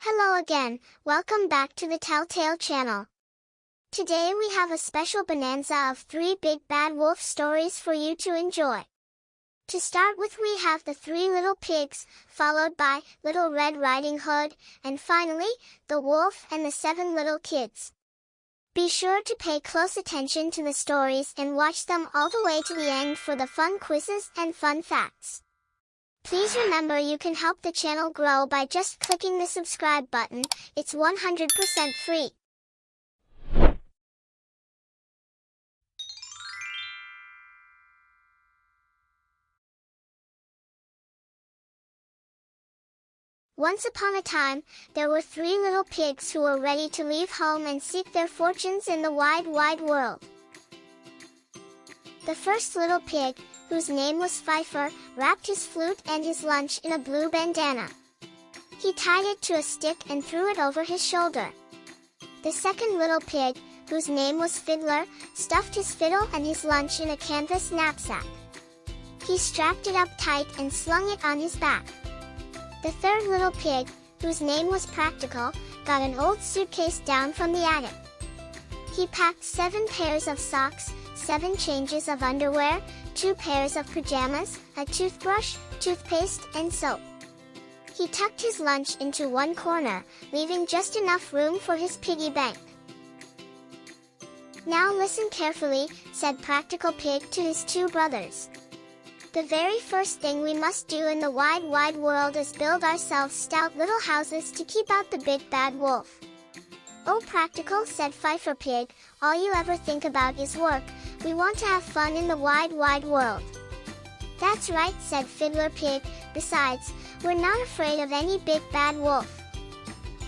Hello again, welcome back to the Telltale channel. Today we have a special bonanza of 3 big bad wolf stories for you to enjoy. To start with, we have the 3 little pigs, followed by Little Red Riding Hood, and finally, the wolf and the 7 little kids. Be sure to pay close attention to the stories and watch them all the way to the end for the fun quizzes and fun facts. Please remember you can help the channel grow by just clicking the subscribe button. It's 100% free. Once upon a time, there were 3 little pigs who were ready to leave home and seek their fortunes in the wide, wide world. The first little pig, whose name was Pfeiffer, wrapped his flute and his lunch in a blue bandana. He tied it to a stick and threw it over his shoulder. The second little pig, whose name was Fiddler, stuffed his fiddle and his lunch in a canvas knapsack. He strapped it up tight and slung it on his back. The third little pig, whose name was Practical, got an old suitcase down from the attic. He packed 7 pairs of socks, 7 changes of underwear, 2 pairs of pajamas, a toothbrush, toothpaste, and soap. He tucked his lunch into one corner, leaving just enough room for his piggy bank. "Now listen carefully," said Practical Pig to his 2 brothers. "The very first thing we must do in the wide, wide world is build ourselves stout little houses to keep out the big bad wolf." "Oh, Practical," said Pfeiffer Pig, "all you ever think about is work. We want to have fun in the wide, wide world." "That's right," said Fiddler Pig, "besides, we're not afraid of any big bad wolf."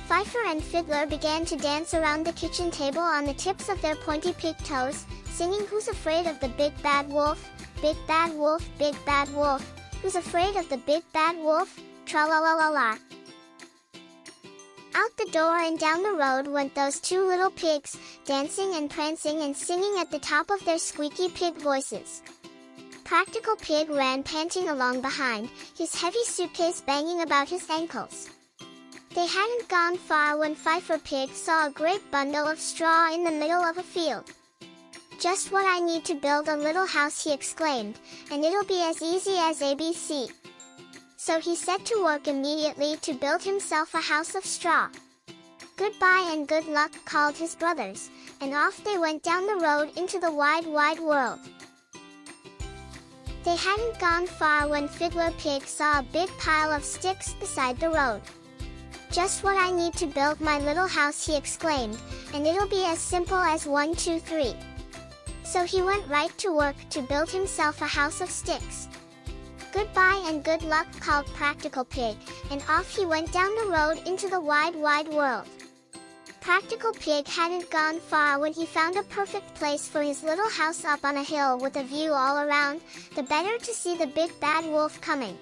Pfeiffer and Fiddler began to dance around the kitchen table on the tips of their pointy pig toes, singing "Who's afraid of the big bad wolf? Big bad wolf, big bad wolf. Who's afraid of the big bad wolf? Tra-la-la-la-la." Out the door and down the road went those 2 little pigs, dancing and prancing and singing at the top of their squeaky pig voices. Practical Pig ran panting along behind, his heavy suitcase banging about his ankles. They hadn't gone far when Pfeiffer Pig saw a great bundle of straw in the middle of a field. "Just what I need to build a little house," he exclaimed, "and it'll be as easy as ABC." So he set to work immediately to build himself a house of straw. "Goodbye and good luck," called his brothers, and off they went down the road into the wide, wide world. They hadn't gone far when Fiddler Pig saw a big pile of sticks beside the road. "Just what I need to build my little house," he exclaimed, "and it'll be as simple as 1, 2, 3. So he went right to work to build himself a house of sticks. "Goodbye and good luck," called Practical Pig, and off he went down the road into the wide, wide world. Practical Pig hadn't gone far when he found a perfect place for his little house up on a hill with a view all around, the better to see the big bad wolf coming.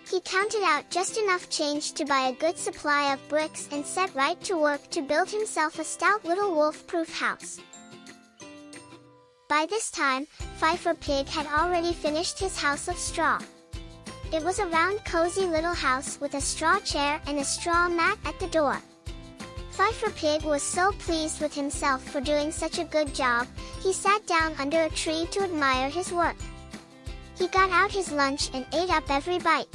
He counted out just enough change to buy a good supply of bricks and set right to work to build himself a stout little wolf-proof house. By this time, Pfeiffer Pig had already finished his house of straw. It was a round, cozy little house with a straw chair and a straw mat at the door. Pfeiffer Pig was so pleased with himself for doing such a good job, he sat down under a tree to admire his work. He got out his lunch and ate up every bite.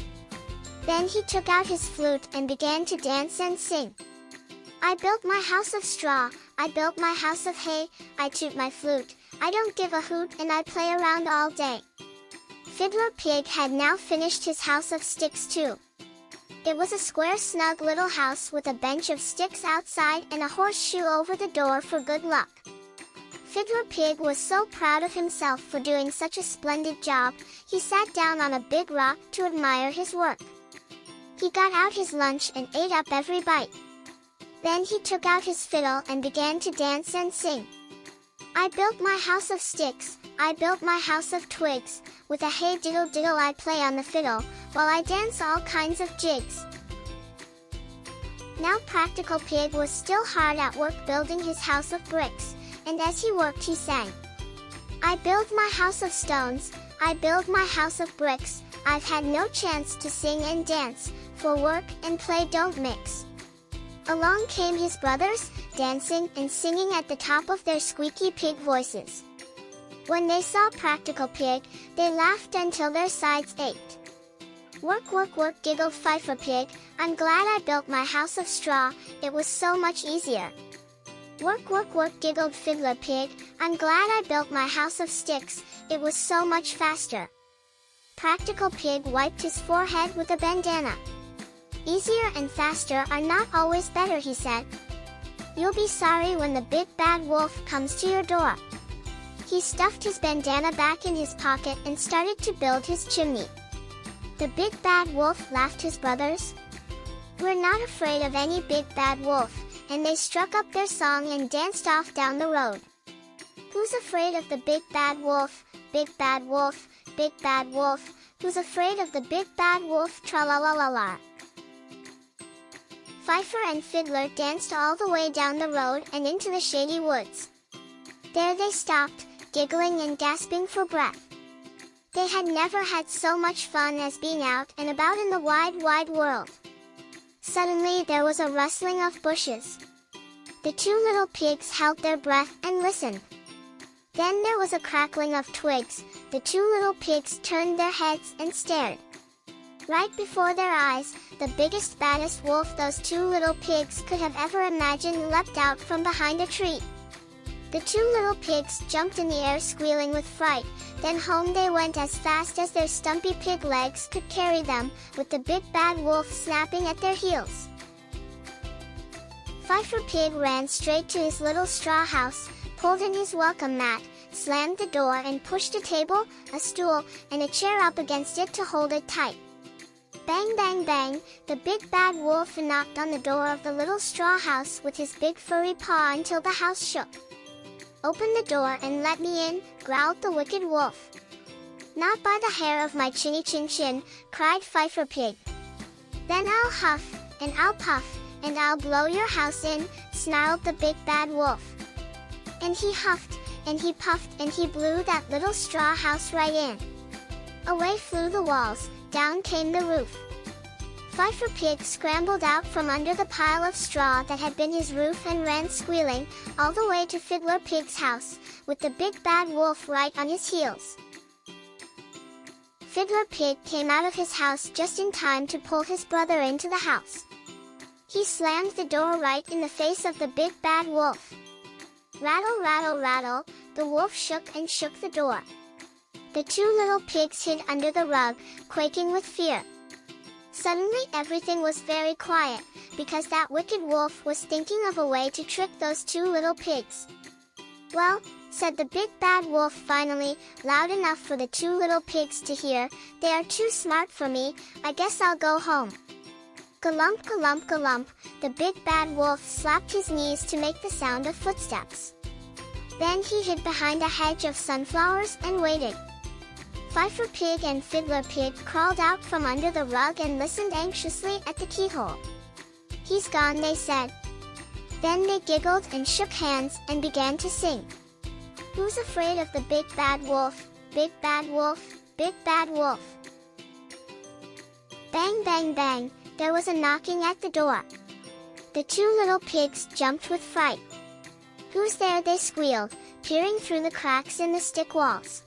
Then he took out his flute and began to dance and sing. "I built my house of straw, I built my house of hay, I toot my flute, I don't give a hoot, and I play around all day." Fiddler Pig had now finished his house of sticks too. It was a square, snug little house with a bench of sticks outside and a horseshoe over the door for good luck. Fiddler Pig was so proud of himself for doing such a splendid job, he sat down on a big rock to admire his work. He got out his lunch and ate up every bite. Then he took out his fiddle and began to dance and sing. "I built my house of sticks, I built my house of twigs, with a hey diddle diddle I play on the fiddle, while I dance all kinds of jigs." Now Practical Pig was still hard at work building his house of bricks, and as he worked he sang, "I build my house of stones, I build my house of bricks, I've had no chance to sing and dance, for work and play don't mix." Along came his brothers, dancing and singing at the top of their squeaky pig voices. When they saw Practical Pig, they laughed until their sides ached. "Work, work, work," giggled Fifer Pig. "I'm glad I built my house of straw, it was so much easier." "Work, work, work," giggled Fiddler Pig. "I'm glad I built my house of sticks, it was so much faster." Practical Pig wiped his forehead with a bandana. "Easier and faster are not always better," he said. "You'll be sorry when the big bad wolf comes to your door." He stuffed his bandana back in his pocket and started to build his chimney. The big bad wolf laughed his brothers. "We're not afraid of any big bad wolf," and they struck up their song and danced off down the road. "Who's afraid of the big bad wolf? Big bad wolf, big bad wolf, who's afraid of the big bad wolf? Tra-la-la-la-la." Fifer and Fiddler danced all the way down the road and into the shady woods. There they stopped, giggling and gasping for breath. They had never had so much fun as being out and about in the wide, wide world. Suddenly there was a rustling of bushes. The two little pigs held their breath and listened. Then there was a crackling of twigs. The two little pigs turned their heads and stared. Right before their eyes, the biggest, baddest wolf those two little pigs could have ever imagined leapt out from behind a tree. The two little pigs jumped in the air squealing with fright, then home they went as fast as their stumpy pig legs could carry them, with the big bad wolf snapping at their heels. Fifer Pig ran straight to his little straw house, pulled in his welcome mat, slammed the door and pushed a table, a stool, and a chair up against it to hold it tight. Bang, bang, bang, the big bad wolf knocked on the door of the little straw house with his big furry paw until the house shook. "Open the door and let me in," growled the wicked wolf. "Not by the hair of my chinny chin chin," cried Fifer Pig. "Then I'll huff, and I'll puff, and I'll blow your house in," snarled the big bad wolf. And he huffed, and he puffed, and he blew that little straw house right in. Away flew the walls, down came the roof. Fifer Pig scrambled out from under the pile of straw that had been his roof and ran squealing, all the way to Fiddler Pig's house, with the big bad wolf right on his heels. Fiddler Pig came out of his house just in time to pull his brother into the house. He slammed the door right in the face of the big bad wolf. Rattle, rattle, rattle, the wolf shook and shook the door. The two little pigs hid under the rug, quaking with fear. Suddenly everything was very quiet, because that wicked wolf was thinking of a way to trick those two little pigs. "Well," said the big bad wolf finally, loud enough for the two little pigs to hear, "they are too smart for me, I guess I'll go home." Galump, galump, galump, the big bad wolf slapped his knees to make the sound of footsteps. Then he hid behind a hedge of sunflowers and waited. Fifer Pig and Fiddler Pig crawled out from under the rug and listened anxiously at the keyhole. "He's gone," they said. Then they giggled and shook hands and began to sing. "Who's afraid of the big bad wolf? Big bad wolf, big bad wolf." Bang, bang, bang, there was a knocking at the door. The two little pigs jumped with fright. "Who's there?" they squealed, peering through the cracks in the stick walls.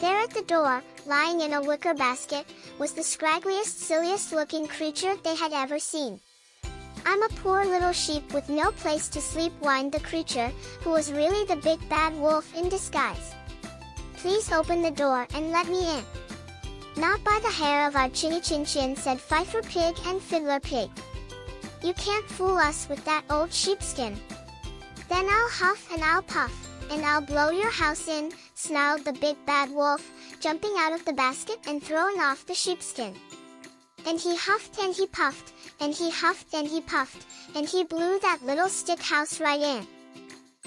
There at the door, lying in a wicker basket, was the scraggliest, silliest-looking creature they had ever seen. "I'm a poor little sheep with no place to sleep," whined the creature, who was really the big bad wolf in disguise. "Please open the door and let me in." "Not by the hair of our chinny chin chin," said Fifer Pig and Fiddler Pig. "You can't fool us with that old sheepskin." "Then I'll huff and I'll puff, and I'll blow your house in," snarled the big bad wolf, jumping out of the basket and throwing off the sheepskin. And he huffed and he puffed, and he huffed and he puffed, and he blew that little stick house right in.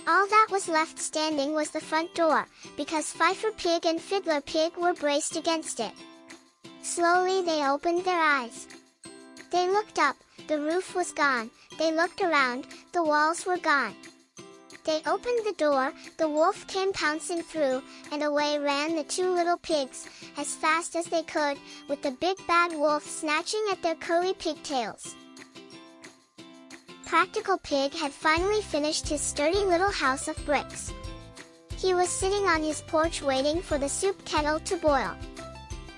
All that was left standing was the front door, because Fifer Pig and Fiddler Pig were braced against it. Slowly they opened their eyes. They looked up, the roof was gone. They looked around, the walls were gone. They opened the door, the wolf came pouncing through, and away ran the two little pigs, as fast as they could, with the big bad wolf snatching at their curly pigtails. Practical Pig had finally finished his sturdy little house of bricks. He was sitting on his porch waiting for the soup kettle to boil.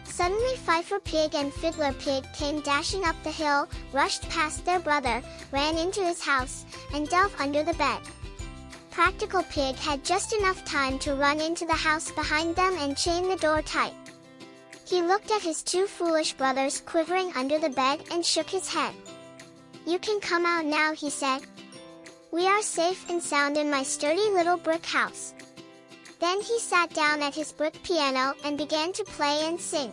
Suddenly Fifer Pig and Fiddler Pig came dashing up the hill, rushed past their brother, ran into his house, and dove under the bed. Practical Pig had just enough time to run into the house behind them and chain the door tight. He looked at his two foolish brothers quivering under the bed and shook his head. "You can come out now," he said. "We are safe and sound in my sturdy little brick house." Then he sat down at his brick piano and began to play and sing.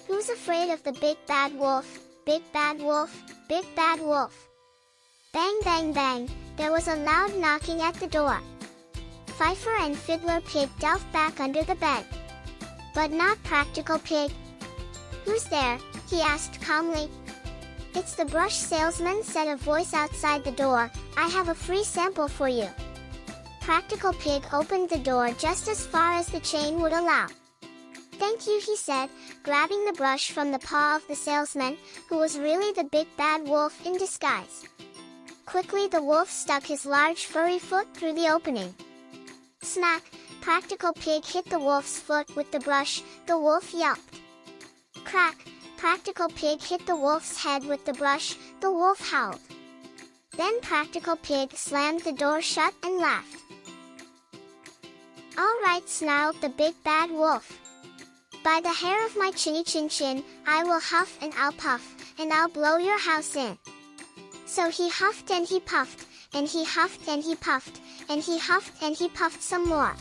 "Who's afraid of the big bad wolf, big bad wolf, big bad wolf?" Bang, bang, bang, there was a loud knocking at the door. Fifer and Fiddler Pig delved back under the bed. But not Practical Pig. "Who's there?" he asked calmly. "It's the brush salesman," said a voice outside the door. "I have a free sample for you." Practical Pig opened the door just as far as the chain would allow. "Thank you," he said, grabbing the brush from the paw of the salesman, who was really the big bad wolf in disguise. Quickly the wolf stuck his large furry foot through the opening. Smack! Practical Pig hit the wolf's foot with the brush. The wolf yelped. Crack! Practical Pig hit the wolf's head with the brush. The wolf howled. Then Practical Pig slammed the door shut and laughed. "All right," snarled the big bad wolf. "By the hair of my chinny chin chin, I will huff and I'll puff, and I'll blow your house in." So he huffed and he puffed, and he huffed and he puffed, and he huffed and he puffed some more.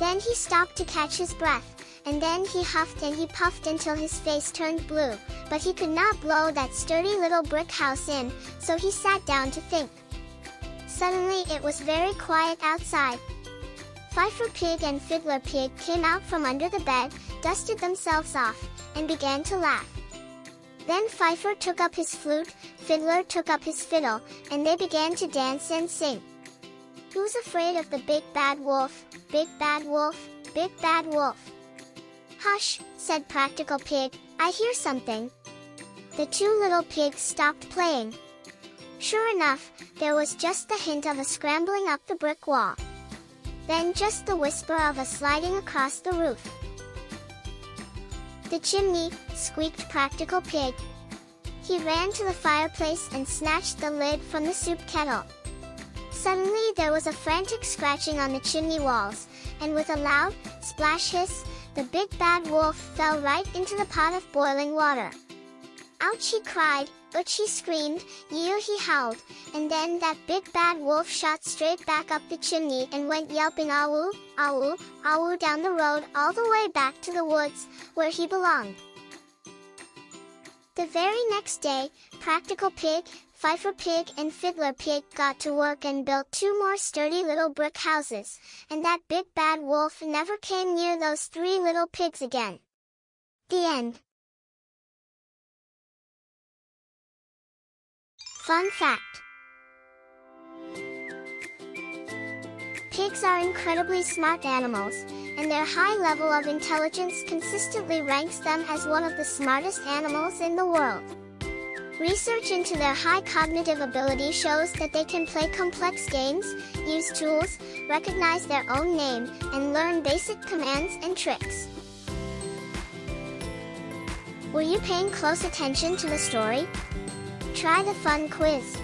Then he stopped to catch his breath, and then he huffed and he puffed until his face turned blue, but he could not blow that sturdy little brick house in, so he sat down to think. Suddenly it was very quiet outside. Fifer Pig and Fiddler Pig came out from under the bed, dusted themselves off, and began to laugh. Then Fifer took up his flute, Fiddler took up his fiddle, and they began to dance and sing. "Who's afraid of the big bad wolf, big bad wolf, big bad wolf?" "Hush," said Practical Pig, "I hear something." The two little pigs stopped playing. Sure enough, there was just the hint of a scrambling up the brick wall. Then just the whisper of a sliding across the roof. "The chimney," squeaked Practical Pig. He ran to the fireplace and snatched the lid from the soup kettle. Suddenly there was a frantic scratching on the chimney walls, and with a loud, splash hiss, the big bad wolf fell right into the pot of boiling water. "Ouch!" he cried, "ouch!" he screamed, "Ew!" he howled, and then that big bad wolf shot straight back up the chimney and went yelping "Awu, awu, awu" down the road all the way back to the woods, where he belonged. The very next day, Practical Pig, Fifer Pig and Fiddler Pig got to work and built two more sturdy little brick houses, and that big bad wolf never came near those three little pigs again. The end. Fun fact. Pigs are incredibly smart animals, and their high level of intelligence consistently ranks them as one of the smartest animals in the world. Research into their high cognitive ability shows that they can play complex games, use tools, recognize their own name, and learn basic commands and tricks. Were you paying close attention to the story? Try the fun quiz.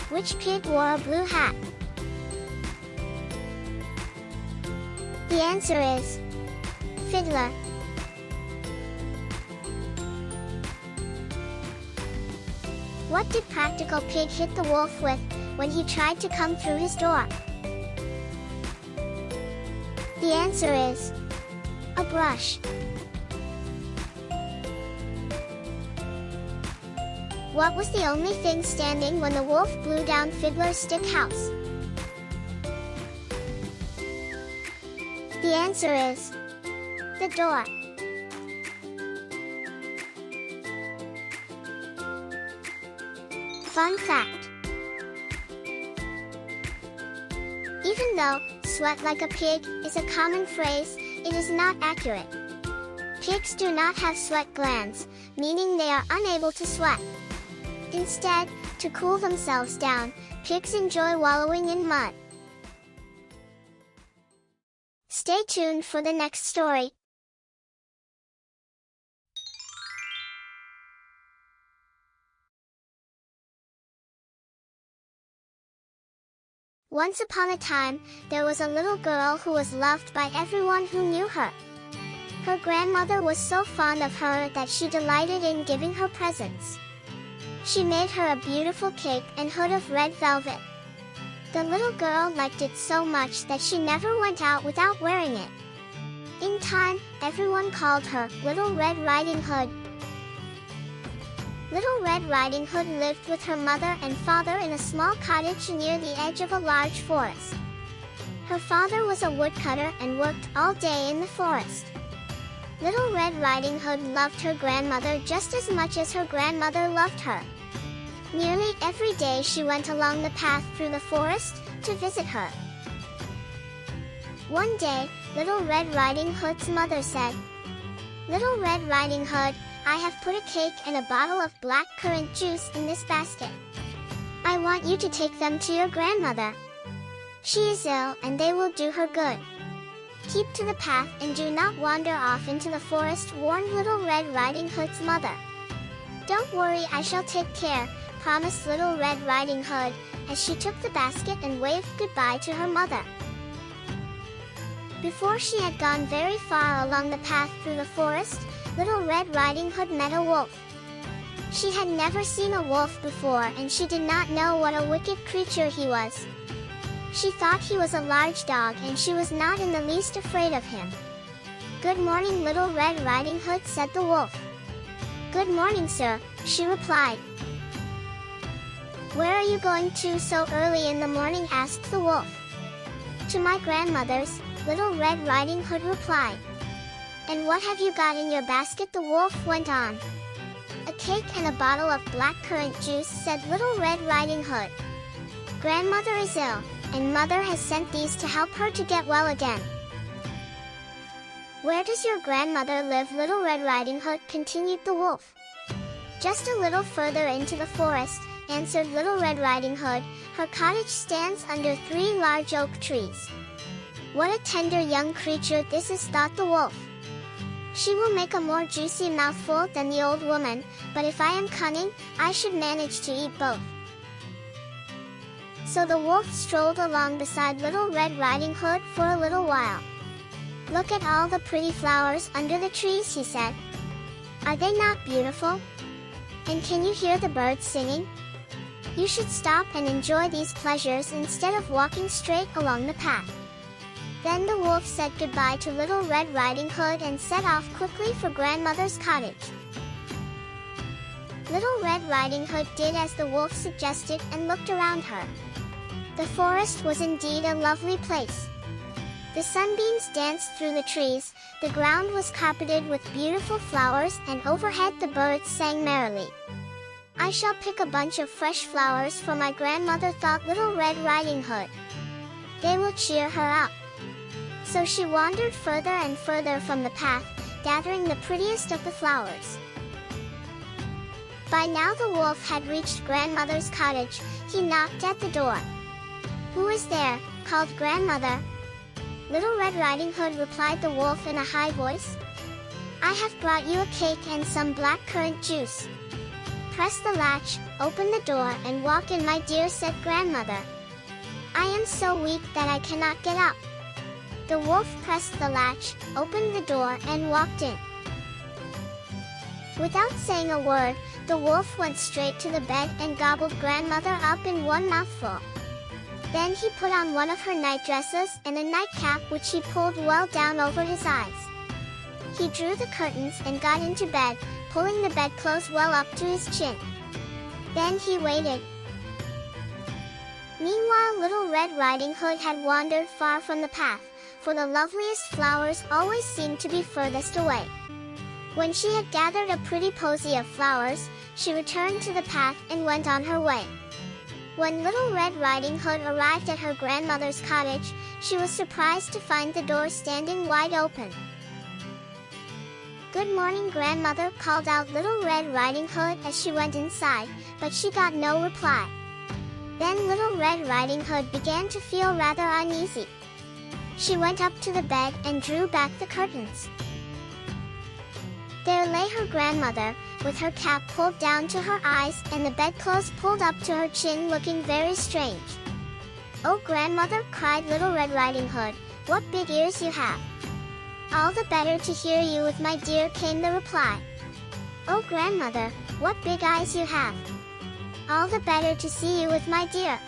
Which pig wore a blue hat? The answer is Fiddler. What did Practical Pig hit the wolf with when he tried to come through his door? The answer is a brush. What was the only thing standing when the wolf blew down Fiddler's stick house? The answer is the door. Fun fact. Even though "sweat like a pig" is a common phrase, it is not accurate. Pigs do not have sweat glands, meaning they are unable to sweat. Instead, To cool themselves down, pigs enjoy wallowing in mud. Stay tuned for the next story. Once upon a time, there was a little girl who was loved by everyone who knew her. Her grandmother was so fond of her that she delighted in giving her presents. She made her a beautiful cape and hood of red velvet. The little girl liked it so much that she never went out without wearing it. In time, everyone called her Little Red Riding Hood. Little Red Riding Hood lived with her mother and father in a small cottage near the edge of a large forest. Her father was a woodcutter and worked all day in the forest. Little Red Riding Hood loved her grandmother just as much as her grandmother loved her. Nearly every day she went along the path through the forest to visit her. One day, Little Red Riding Hood's mother said, "Little Red Riding Hood, I have put a cake and a bottle of black currant juice in this basket. I want you to take them to your grandmother. She is ill and they will do her good. Keep to the path and do not wander off into the forest," warned Little Red Riding Hood's mother. "Don't worry, I shall take care," promised Little Red Riding Hood, as she took the basket and waved goodbye to her mother. Before she had gone very far along the path through the forest, Little Red Riding Hood met a wolf. She had never seen a wolf before and she did not know what a wicked creature he was. She thought he was a large dog and she was not in the least afraid of him. "Good morning, Little Red Riding Hood," said the wolf. "Good morning, sir," she replied. "Where are you going to so early in the morning?" asked the wolf. "To my grandmother's," Little Red Riding Hood replied. "And what have you got in your basket?" the wolf went on. "A cake and a bottle of black currant juice," said Little Red Riding Hood. "Grandmother is ill, and mother has sent these to help her to get well again." "Where does your grandmother live?" Little Red Riding Hood continued the wolf. "Just a little further into the forest," answered Little Red Riding Hood. "Her cottage stands under 3 large oak trees." "What a tender young creature this is," thought the wolf. "She will make a more juicy mouthful than the old woman, but if I am cunning, I should manage to eat both." So the wolf strolled along beside Little Red Riding Hood for a little while. "Look at all the pretty flowers under the trees," he said. "Are they not beautiful? And can you hear the birds singing? You should stop and enjoy these pleasures instead of walking straight along the path." Then the wolf said goodbye to Little Red Riding Hood and set off quickly for grandmother's cottage. Little Red Riding Hood did as the wolf suggested and looked around her. The forest was indeed a lovely place. The sunbeams danced through the trees, the ground was carpeted with beautiful flowers, and overhead the birds sang merrily. "I shall pick a bunch of fresh flowers for my grandmother," thought Little Red Riding Hood. "They will cheer her up." So she wandered further and further from the path, gathering the prettiest of the flowers. By now the wolf had reached grandmother's cottage. He knocked at the door. "Who is there?" called grandmother. Little Red Riding Hood, replied the wolf in a high voice. "I have brought you a cake and some black currant juice. Press the latch, open the door and walk in, my dear," said grandmother. "I am so weak that I cannot get up." The wolf pressed the latch, opened the door and walked in. Without saying a word, the wolf went straight to the bed and gobbled grandmother up in one mouthful. Then he put on one of her night dresses and a nightcap which he pulled well down over his eyes. He drew the curtains and got into bed, pulling the bedclothes well up to his chin. Then he waited. Meanwhile, Little Red Riding Hood had wandered far from the path, for the loveliest flowers always seemed to be furthest away. When she had gathered a pretty posy of flowers, she returned to the path and went on her way. When Little Red Riding Hood arrived at her grandmother's cottage, she was surprised to find the door standing wide open. "Good morning, grandmother," called out Little Red Riding Hood as she went inside, but she got no reply. Then Little Red Riding Hood began to feel rather uneasy. She went up to the bed and drew back the curtains. There lay her grandmother, with her cap pulled down to her eyes and the bedclothes pulled up to her chin, looking very strange. "Oh, grandmother," cried Little Red Riding Hood, "what big ears you have!" "All the better to hear you with, my dear," came the reply. "Oh, grandmother, what big eyes you have!" "All the better to see you with, my dear."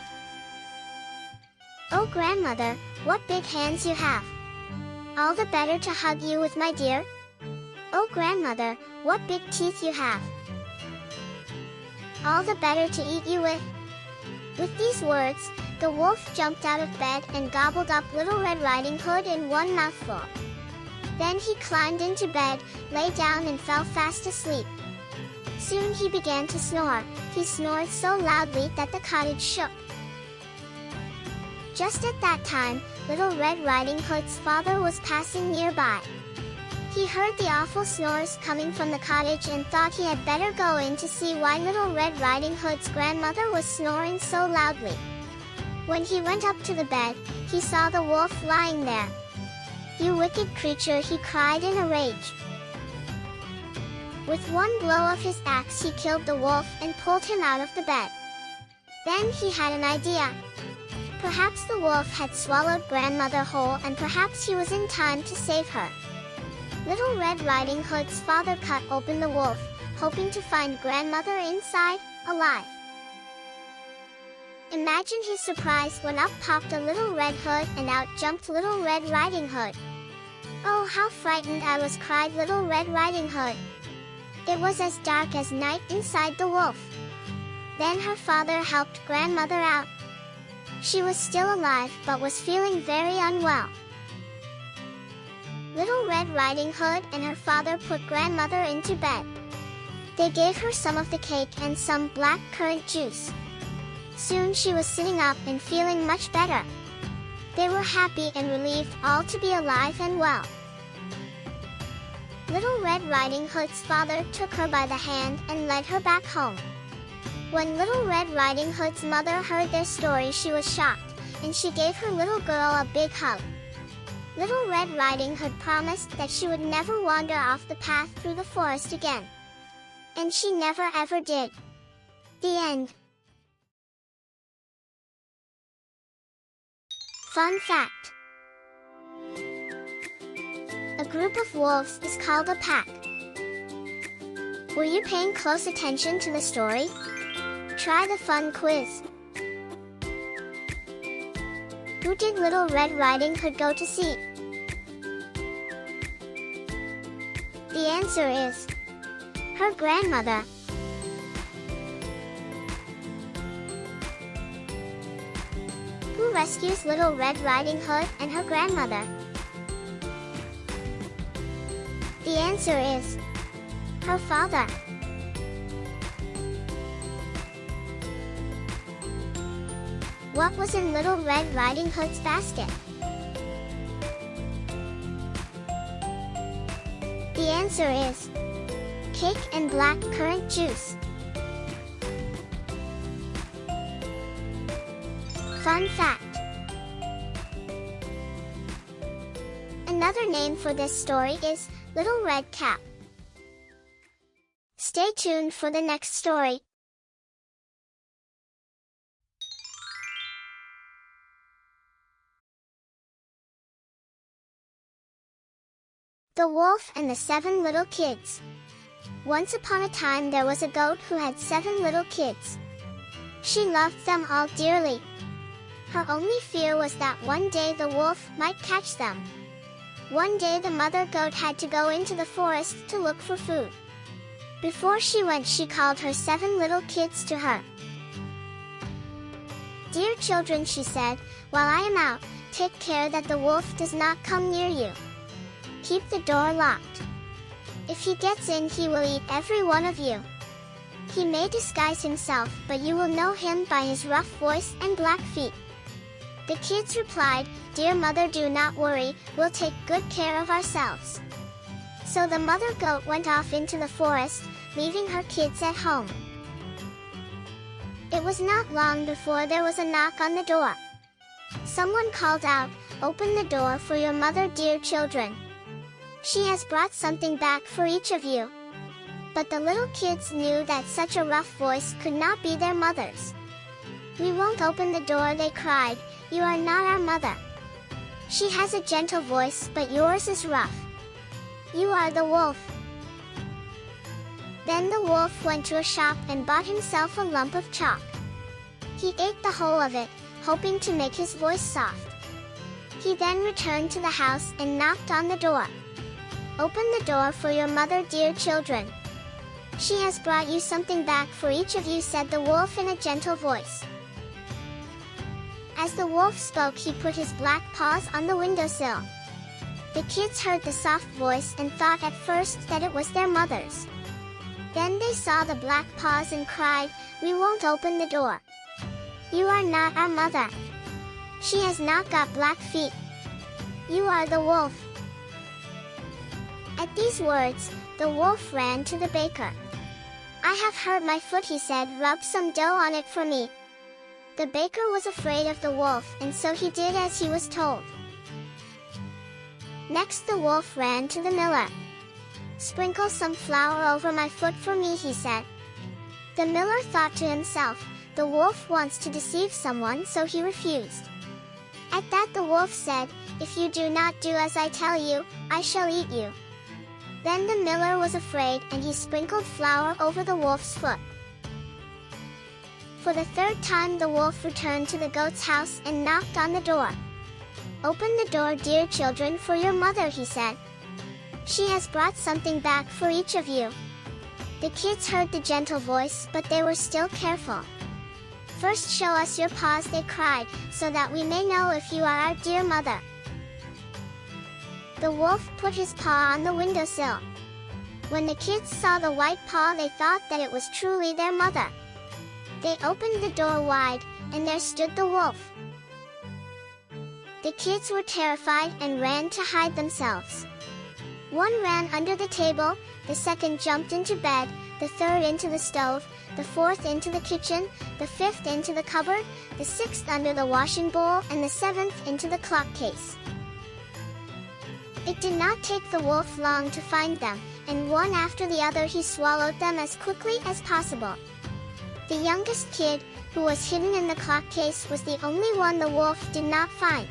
"Oh, grandmother, what big hands you have!" "All the better to hug you with, my dear." "Oh, grandmother, what big teeth you have!" "All the better to eat you with." With these words, the wolf jumped out of bed and gobbled up Little Red Riding Hood in one mouthful. Then he climbed into bed, lay down and fell fast asleep. Soon he began to snore. He snored so loudly that the cottage shook. Just at that time, Little Red Riding Hood's father was passing nearby. He heard the awful snores coming from the cottage and thought he had better go in to see why Little Red Riding Hood's grandmother was snoring so loudly. When he went up to the bed, he saw the wolf lying there. "You wicked creature," he cried in a rage. With one blow of his axe he killed the wolf and pulled him out of the bed. Then he had an idea. Perhaps the wolf had swallowed grandmother whole and perhaps he was in time to save her. Little Red Riding Hood's father cut open the wolf, hoping to find grandmother inside, alive. Imagine his surprise when up popped a Little Red Hood and out jumped Little Red Riding Hood. "Oh, how frightened I was," cried Little Red Riding Hood. It was as dark as night inside the wolf. Then her father helped grandmother out. She was still alive but was feeling very unwell. Little Red Riding Hood and her father put grandmother into bed. They gave her some of the cake and some black currant juice. Soon she was sitting up and feeling much better. They were happy and relieved all to be alive and well. Little Red Riding Hood's father took her by the hand and led her back home. When Little Red Riding Hood's mother heard their story, she was shocked, and she gave her little girl a big hug. Little Red Riding Hood promised that she would never wander off the path through the forest again. And she never ever did. The end. Fun fact. A group of wolves is called a pack. Were you paying close attention to the story? Try the fun quiz. Who did Little Red Riding Hood go to see? The answer is her grandmother. Who rescues Little Red Riding Hood and her grandmother? The answer is her father. What was in Little Red Riding Hood's basket? The answer is cake and black currant juice. Fun fact. Another name for this story is Little Red Cap. Stay tuned for the next story. The Wolf and the 7 Little Kids. Once upon a time there was a goat who had 7 little kids. She loved them all dearly. Her only fear was that one day the wolf might catch them. One day the mother goat had to go into the forest to look for food. Before she went, she called her 7 little kids to her. "Dear children," she said, "while I am out, take care that the wolf does not come near you. Keep the door locked. If he gets in, he will eat every one of you. He may disguise himself, but you will know him by his rough voice and black feet." The kids replied, "Dear mother, do not worry, we'll take good care of ourselves." So the mother goat went off into the forest, leaving her kids at home. It was not long before there was a knock on the door. Someone called out, "Open the door for your mother, dear children. She has brought something back for each of you." But the little kids knew that such a rough voice could not be their mother's. "We won't open the door," they cried. "You are not our mother. She has a gentle voice, but yours is rough. You are the wolf." Then the wolf went to a shop and bought himself a lump of chalk. He ate the whole of it, hoping to make his voice soft. He then returned to the house and knocked on the door. "Open the door for your mother, dear children. She has brought you something back for each of you," said the wolf in a gentle voice. As the wolf spoke, he put his black paws on the windowsill. The kids heard the soft voice and thought at first that it was their mother's. Then they saw the black paws and cried, "We won't open the door. You are not our mother. She has not got black feet. You are the wolf." At these words, the wolf ran to the baker. "I have hurt my foot," he said. "Rub some dough on it for me." The baker was afraid of the wolf, and so he did as he was told. Next the wolf ran to the miller. "Sprinkle some flour over my foot for me," he said. The miller thought to himself, "The wolf wants to deceive someone," so he refused. At that the wolf said, "If you do not do as I tell you, I shall eat you." Then the miller was afraid, and he sprinkled flour over the wolf's foot. For the third time the wolf returned to the goat's house and knocked on the door. "Open the door, dear children, for your mother," he said. "She has brought something back for each of you." The kids heard the gentle voice, but they were still careful. "First show us your paws," they cried, "so that we may know if you are our dear mother." The wolf put his paw on the windowsill. When the kids saw the white paw, they thought that it was truly their mother. They opened the door wide, and there stood the wolf. The kids were terrified and ran to hide themselves. One ran under the table, the second jumped into bed, the third into the stove, the fourth into the kitchen, the fifth into the cupboard, the sixth under the washing bowl, and the seventh into the clock case. It did not take the wolf long to find them, and one after the other he swallowed them as quickly as possible. The youngest kid, who was hidden in the clock case, was the only one the wolf did not find.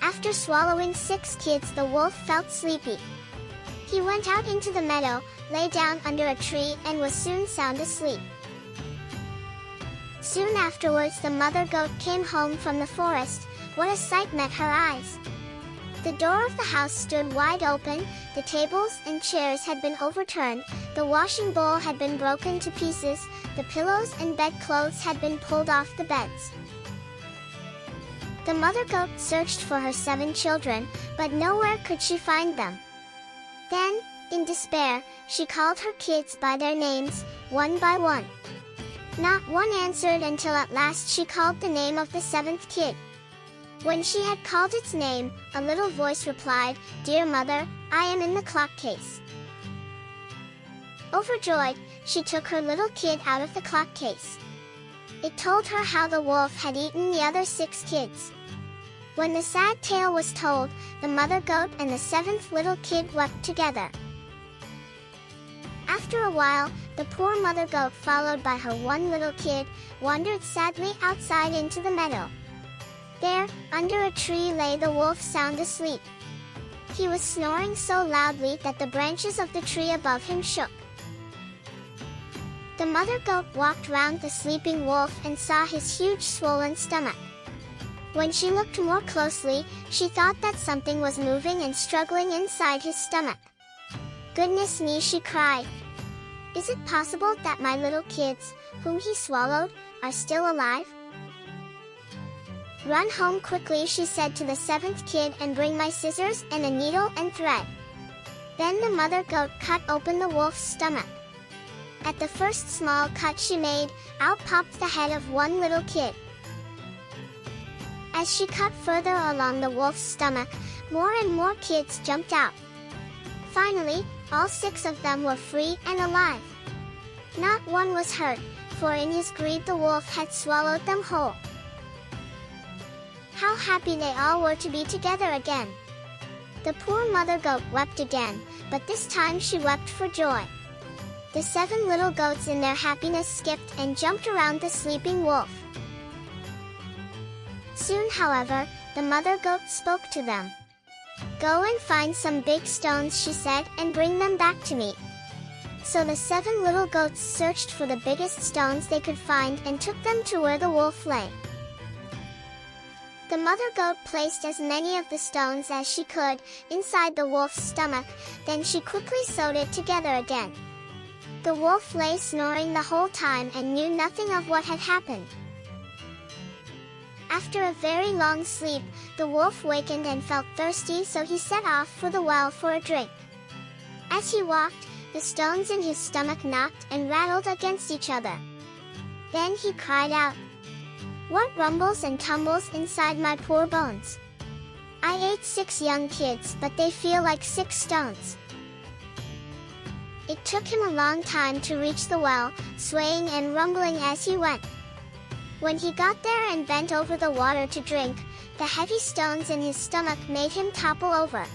After swallowing 6 kids, the wolf felt sleepy. He went out into the meadow, lay down under a tree, and was soon sound asleep. Soon afterwards the mother goat came home from the forest. What a sight met her eyes! The door of the house stood wide open, the tables and chairs had been overturned, the washing bowl had been broken to pieces, the pillows and bedclothes had been pulled off the beds. The mother goat searched for her 7 children, but nowhere could she find them. Then, in despair, she called her kids by their names, one by one. Not one answered until at last she called the name of the 7th kid. When she had called its name, a little voice replied, "Dear mother, I am in the clock case." Overjoyed, she took her little kid out of the clock case. It told her how the wolf had eaten the other 6 kids. When the sad tale was told, the mother goat and the 7th little kid wept together. After a while, the poor mother goat, followed by her one little kid, wandered sadly outside into the meadow. There, under a tree, lay the wolf sound asleep. He was snoring so loudly that the branches of the tree above him shook. The mother goat walked round the sleeping wolf and saw his huge swollen stomach. When she looked more closely, she thought that something was moving and struggling inside his stomach. "Goodness me," she cried. "Is it possible that my little kids, whom he swallowed, are still alive? Run home quickly," she said to the 7th kid, "and bring my scissors and a needle and thread." Then the mother goat cut open the wolf's stomach. At the first small cut she made, out popped the head of one little kid. As she cut further along the wolf's stomach, more and more kids jumped out. Finally, all 6 of them were free and alive. Not one was hurt, for in his greed the wolf had swallowed them whole. How happy they all were to be together again. The poor mother goat wept again, but this time she wept for joy. The 7 little goats in their happiness skipped and jumped around the sleeping wolf. Soon, however, the mother goat spoke to them. "Go and find some big stones," she said, "and bring them back to me." So the 7 little goats searched for the biggest stones they could find and took them to where the wolf lay. The mother goat placed as many of the stones as she could inside the wolf's stomach, then she quickly sewed it together again. The wolf lay snoring the whole time and knew nothing of what had happened. After a very long sleep, the wolf wakened and felt thirsty, so he set off for the well for a drink. As he walked, the stones in his stomach knocked and rattled against each other. Then he cried out, "What rumbles and tumbles inside my poor bones? I ate 6 young kids, but they feel like 6 stones." It took him a long time to reach the well, swaying and rumbling as he went. When he got there and bent over the water to drink, the heavy stones in his stomach made him topple over.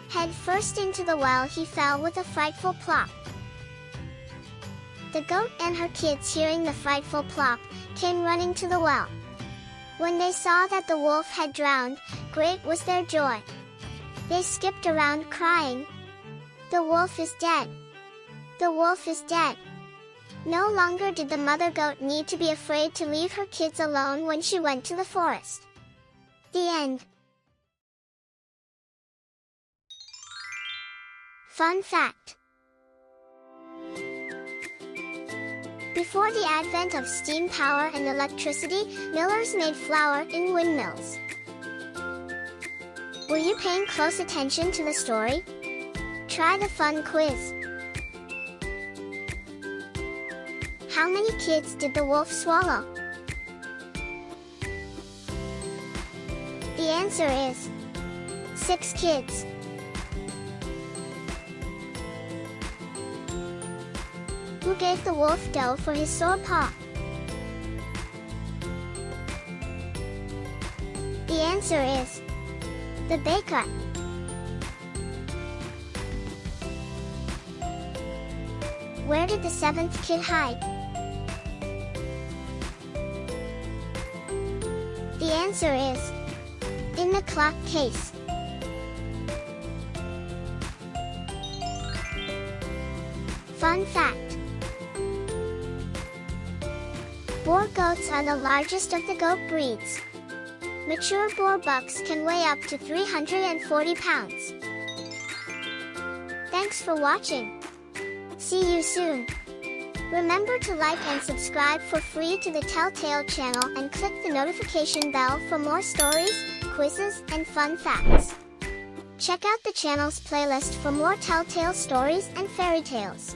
Head first into the well, he fell with a frightful plop. The goat and her kids, hearing the frightful plop, came running to the well. When they saw that the wolf had drowned, great was their joy. They skipped around crying, "The wolf is dead! The wolf is dead!" No longer did the mother goat need to be afraid to leave her kids alone when she went to the forest. The end. Fun fact: before the advent of steam power and electricity, millers made flour in windmills. Were you paying close attention to the story? Try the fun quiz. How many kids did the wolf swallow? The answer is 6 kids. Who gave the wolf dough for his sore paw? The answer is the baker. Where did the 7th kid hide? The answer is in the clock case. Fun fact: boar goats are the largest of the goat breeds. Mature boar bucks can weigh up to 340 pounds. Thanks for watching. See you soon. Remember to like and subscribe for free to the Telltale channel and click the notification bell for more stories, quizzes, and fun facts. Check out the channel's playlist for more Telltale stories and fairy tales.